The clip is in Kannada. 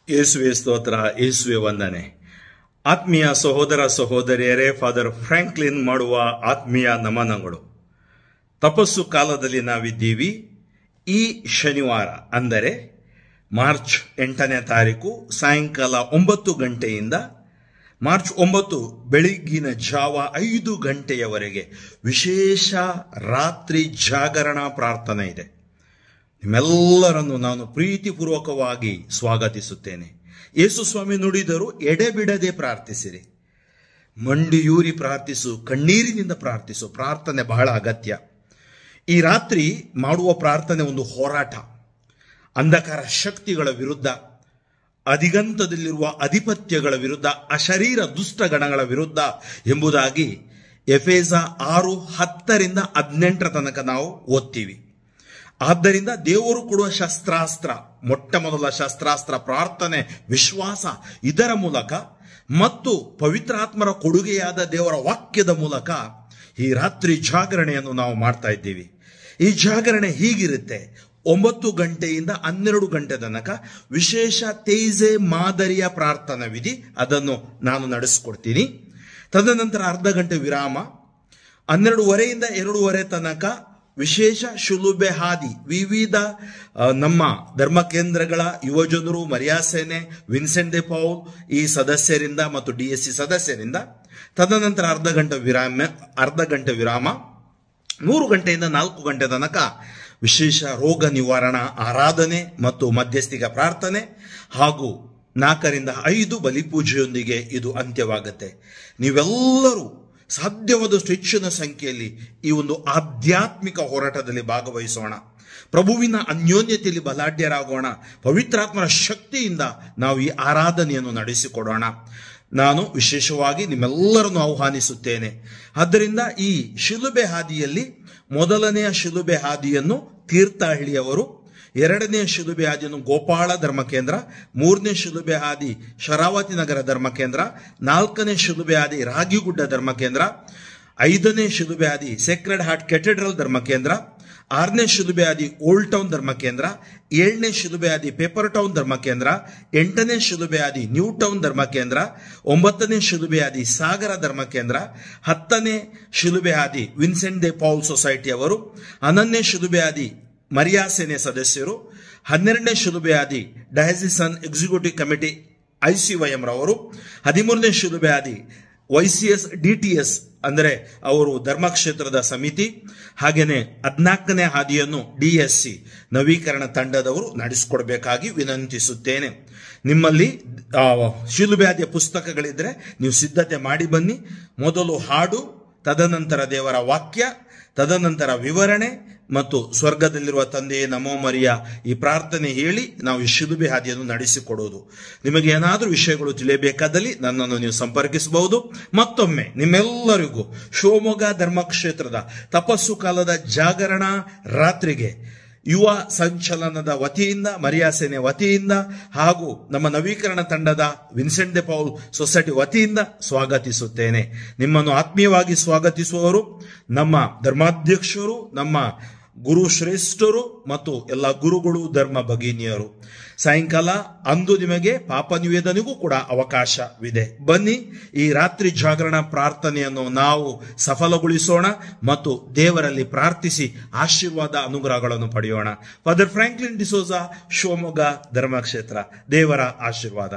ಯೇಸುವೆ ಸ್ತೋತ್ರ, ಯೇಸುವೆ ವಂದನೆ. ಆತ್ಮೀಯ ಸಹೋದರ ಸಹೋದರಿಯರೇ, ಫಾದರ್ ಫ್ರಾಂಕ್ಲಿನ್ ಮಾಡುವ ಆತ್ಮೀಯ ನಮನಗಳು. ತಪಸ್ಸು ಕಾಲದಲ್ಲಿ ನಾವಿದ್ದೀವಿ. ಈ ಶನಿವಾರ ಅಂದರೆ ಮಾರ್ಚ್ 8ನೇ ತಾರೀಕು ಸಾಯಂಕಾಲ 9 ಗಂಟೆಯಿಂದ ಮಾರ್ಚ್ 9 ಬೆಳಿಗ್ಗಿನ ಜಾವ 5 ಗಂಟೆಯವರೆಗೆ ವಿಶೇಷ ರಾತ್ರಿ ಜಾಗರಣಾ ಪ್ರಾರ್ಥನೆ ಇದೆ. ನಿಮ್ಮೆಲ್ಲರನ್ನು ನಾನು ಪ್ರೀತಿಪೂರ್ವಕವಾಗಿ ಸ್ವಾಗತಿಸುತ್ತೇನೆ. ಯೇಸು ಸ್ವಾಮಿ ನುಡಿದರು, ಎಡೆಬಿಡದೆ ಪ್ರಾರ್ಥಿಸಿರಿ. ಮಂಡಿಯೂರಿ ಪ್ರಾರ್ಥಿಸು, ಕಣ್ಣೀರಿನಿಂದ ಪ್ರಾರ್ಥಿಸು. ಪ್ರಾರ್ಥನೆ ಬಹಳ ಅಗತ್ಯ. ಈ ರಾತ್ರಿ ಮಾಡುವ ಪ್ರಾರ್ಥನೆ ಒಂದು ಹೋರಾಟ. ಅಂಧಕಾರ ಶಕ್ತಿಗಳ ವಿರುದ್ಧ, ಅಧಿಗಂತದಲ್ಲಿರುವ ಅಧಿಪತ್ಯಗಳ ವಿರುದ್ಧ, ಅಶರೀರ ದುಷ್ಟಗಣಗಳ ವಿರುದ್ಧ ಎಂಬುದಾಗಿ ಎಫೆಸ 6:10ರಿಂದ 18 ತನಕ ನಾವು ಓದ್ತೀವಿ. ಆದ್ದರಿಂದ ದೇವರು ಕೊಡುವ ಶಸ್ತ್ರಾಸ್ತ್ರ, ಮೊಟ್ಟ ಮೊದಲ ಶಸ್ತ್ರಾಸ್ತ್ರ ಪ್ರಾರ್ಥನೆ, ವಿಶ್ವಾಸ. ಇದರ ಮೂಲಕ ಮತ್ತು ಪವಿತ್ರಾತ್ಮರ ಕೊಡುಗೆಯಾದ ದೇವರ ವಾಕ್ಯದ ಮೂಲಕ ಈ ರಾತ್ರಿ ಜಾಗರಣೆಯನ್ನು ನಾವು ಮಾಡ್ತಾ ಇದ್ದೀವಿ. ಈ ಜಾಗರಣೆ ಹೀಗಿರುತ್ತೆ: 9 ಗಂಟೆಯಿಂದ 12 ಗಂಟೆ ತನಕ ವಿಶೇಷ ತೇಜೆ ಮಾದರಿಯ ಪ್ರಾರ್ಥನಾ ವಿಧಿ, ಅದನ್ನು ನಾನು ನಡೆಸಿಕೊಡ್ತೀನಿ. ತದನಂತರ ಅರ್ಧ ಗಂಟೆ ವಿರಾಮ. 12:30ಯಿಂದ 2:30 ತನಕ ವಿಶೇಷ ಶಿಲುಬೆ ಹಾದಿ. ವಿವಿಧ ನಮ್ಮ ಧರ್ಮ ಕೇಂದ್ರಗಳ ಯುವಜನರು, ಮರಿಯಾಸೇನೆ, ವಿನ್ಸೆಂಟ್ ದೆ ಪೌಲ್ ಈ ಸದಸ್ಯರಿಂದ ಮತ್ತು DSC ಸದಸ್ಯರಿಂದ. ತದನಂತರ ಅರ್ಧ ಗಂಟೆ ವಿರಾಮ. 3 ಗಂಟೆಯಿಂದ 4 ಗಂಟೆ ತನಕ ವಿಶೇಷ ರೋಗ ನಿವಾರಣಾ ಆರಾಧನೆ ಮತ್ತು ಮಧ್ಯಸ್ಥಿಕ ಪ್ರಾರ್ಥನೆ, ಹಾಗೂ 4ರಿಂದ 5 ಬಲಿಪೂಜೆಯೊಂದಿಗೆ ಇದು ಅಂತ್ಯವಾಗುತ್ತೆ. ನೀವೆಲ್ಲರೂ ಸಾಧ್ಯವಾದಷ್ಟು ಹೆಚ್ಚಿನ ಸಂಖ್ಯೆಯಲ್ಲಿ ಈ ಒಂದು ಆಧ್ಯಾತ್ಮಿಕ ಹೋರಾಟದಲ್ಲಿ ಭಾಗವಹಿಸೋಣ. ಪ್ರಭುವಿನ ಅನ್ಯೋನ್ಯತೆಯಲ್ಲಿ ಬಲಾಢ್ಯರಾಗೋಣ. ಪವಿತ್ರಾತ್ಮರ ಶಕ್ತಿಯಿಂದ ನಾವು ಈ ಆರಾಧನೆಯನ್ನು ನಡೆಸಿಕೊಡೋಣ. ನಾನು ವಿಶೇಷವಾಗಿ ನಿಮ್ಮೆಲ್ಲರನ್ನು ಆಹ್ವಾನಿಸುತ್ತೇನೆ. ಆದ್ದರಿಂದ ಈ ಶಿಲುಬೆ ಹಾದಿಯಲ್ಲಿ ಮೊದಲನೆಯ ಶಿಲುಬೆ ಹಾದಿಯನ್ನು ತೀರ್ಥಹಳ್ಳಿಯವರು, 2ನೇ ಶಿಲುಬೆ ಹಾದಿಯನ್ನು ಗೋಪಾಳ ಧರ್ಮಕೇಂದ್ರ, 3ನೇ ಶಿಲುಬೆ ಹಾದಿ ಶರಾವತಿ ನಗರ ಧರ್ಮಕೇಂದ್ರ, 4ನೇ ಶಿಲುಬೆ ಹಾದಿ ರಾಗಿಗುಡ್ಡ ಧರ್ಮಕೇಂದ್ರ, 5ನೇ ಶಿಲುಬೆ ಹಾದಿ ಸೇಕ್ರೆಡ್ ಹಾರ್ಟ್ ಕೆಥೆಡ್ರಲ್ ಧರ್ಮಕೇಂದ್ರ, 6ನೇ ಶಿಲುಬೆ ಹಾದಿ ಓಲ್ಡ್ ಟೌನ್ ಧರ್ಮಕೇಂದ್ರ, 7ನೇ ಶಿಲುಬೆ ಹಾದಿ ಪೇಪರ್ ಟೌನ್ ಧರ್ಮಕೇಂದ್ರ, 8ನೇ ಶಿಲುಬೆ ಹಾದಿ ನ್ಯೂ ಟೌನ್ ಧರ್ಮಕೇಂದ್ರ, 9ನೇ ಶಿಲುಬೆ ಹಾದಿ ಸಾಗರ ಧರ್ಮಕೇಂದ್ರ, 10ನೇ ಶಿಲುಬೆ ಹಾದಿ ವಿನ್ಸೆಂಟ್ ದೆ ಪೌಲ್ ಸೊಸೈಟಿ ಅವರು, 11ನೇ ಶಿಲುಬೆ ಹಾದಿ ಮರಿಯಾಸೇನೆ ಸದಸ್ಯರು, 12ನೇ ಶಿಲುಬೆ ಹಾದಿ ಡಯಾಸಿಸನ್ ಎಕ್ಸಿಕ್ಯೂಟಿವ್ ಕಮಿಟಿ ICYM ರವರು, 13ನೇ ಶಿಲುಬೆ ಹಾದಿ YCS DTS ಅಂದರೆ ಅವರು ಧರ್ಮಕ್ಷೇತ್ರದ ಸಮಿತಿ, ಹಾಗೇನೆ 14ನೇ ಹಾದಿಯನ್ನು DSC ನವೀಕರಣ ತಂಡದವರು ನಡೆಸಿಕೊಡ್ಬೇಕಾಗಿ ವಿನಂತಿಸುತ್ತೇನೆ. ನಿಮ್ಮಲ್ಲಿ ಶಿಲುಬೆ ಹಾದಿಯ ಪುಸ್ತಕಗಳಿದ್ರೆ ನೀವು ಸಿದ್ಧತೆ ಮಾಡಿ ಬನ್ನಿ. ಮೊದಲು ಹಾಡು, ತದನಂತರ ದೇವರ ವಾಕ್ಯ, ತದನಂತರ ವಿವರಣೆ ಮತ್ತು ಸ್ವರ್ಗದಲ್ಲಿರುವ ತಂದೆಯೇ ನಮೋ ಮರಿಯ ಈ ಪ್ರಾರ್ಥನೆ ಹೇಳಿ ನಾವು ಈ ಶಿಲುಬೆ ಹಾದಿಯನ್ನು ನಡೆಸಿಕೊಡೋದು. ನಿಮಗೆ ಏನಾದರೂ ವಿಷಯಗಳು ತಿಳಿಯಬೇಕಾದಲ್ಲಿ ನನ್ನನ್ನು ನೀವು ಸಂಪರ್ಕಿಸಬಹುದು. ಮತ್ತೊಮ್ಮೆ ನಿಮ್ಮೆಲ್ಲರಿಗೂ ಶಿವಮೊಗ್ಗ ಧರ್ಮಕ್ಷೇತ್ರದ ತಪಸ್ಸು ಕಾಲದ ಜಾಗರಣಾ ರಾತ್ರಿಗೆ ಯುವ ಸಂಚಲನದ ವತಿಯಿಂದ, ಮರಿಯಾಸೇನೆ ವತಿಯಿಂದ ಹಾಗೂ ನಮ್ಮ ನವೀಕರಣ ತಂಡದ ವಿನ್ಸೆಂಟ್ ದೆ ಪೌಲ್ ಸೊಸೈಟಿ ವತಿಯಿಂದ ಸ್ವಾಗತಿಸುತ್ತೇನೆ. ನಿಮ್ಮನ್ನು ಆತ್ಮೀಯವಾಗಿ ಸ್ವಾಗತಿಸುವವರು ನಮ್ಮ ಧರ್ಮಾಧ್ಯಕ್ಷರು, ನಮ್ಮ ಗುರು ಶ್ರೇಷ್ಠರು ಮತ್ತು ಎಲ್ಲ ಗುರುಗಳು, ಧರ್ಮ ಭಗಿನಿಯರು. ಸಾಯಂಕಾಲ ಅಂದು ನಿಮಗೆ ಪಾಪ ನಿವೇದನೆಗೂ ಕೂಡ ಅವಕಾಶವಿದೆ. ಬನ್ನಿ, ಈ ರಾತ್ರಿ ಜಾಗರಣ ಪ್ರಾರ್ಥನೆಯನ್ನು ನಾವು ಸಫಲಗೊಳಿಸೋಣ ಮತ್ತು ದೇವರಲ್ಲಿ ಪ್ರಾರ್ಥಿಸಿ ಆಶೀರ್ವಾದ ಅನುಗ್ರಹಗಳನ್ನು ಪಡೆಯೋಣ. ಫಾದರ್ ಫ್ರಾಂಕ್ಲಿನ್ ಡಿಸೋಜಾ, ಶಿವಮೊಗ್ಗ ಧರ್ಮಕ್ಷೇತ್ರ. ದೇವರ ಆಶೀರ್ವಾದ.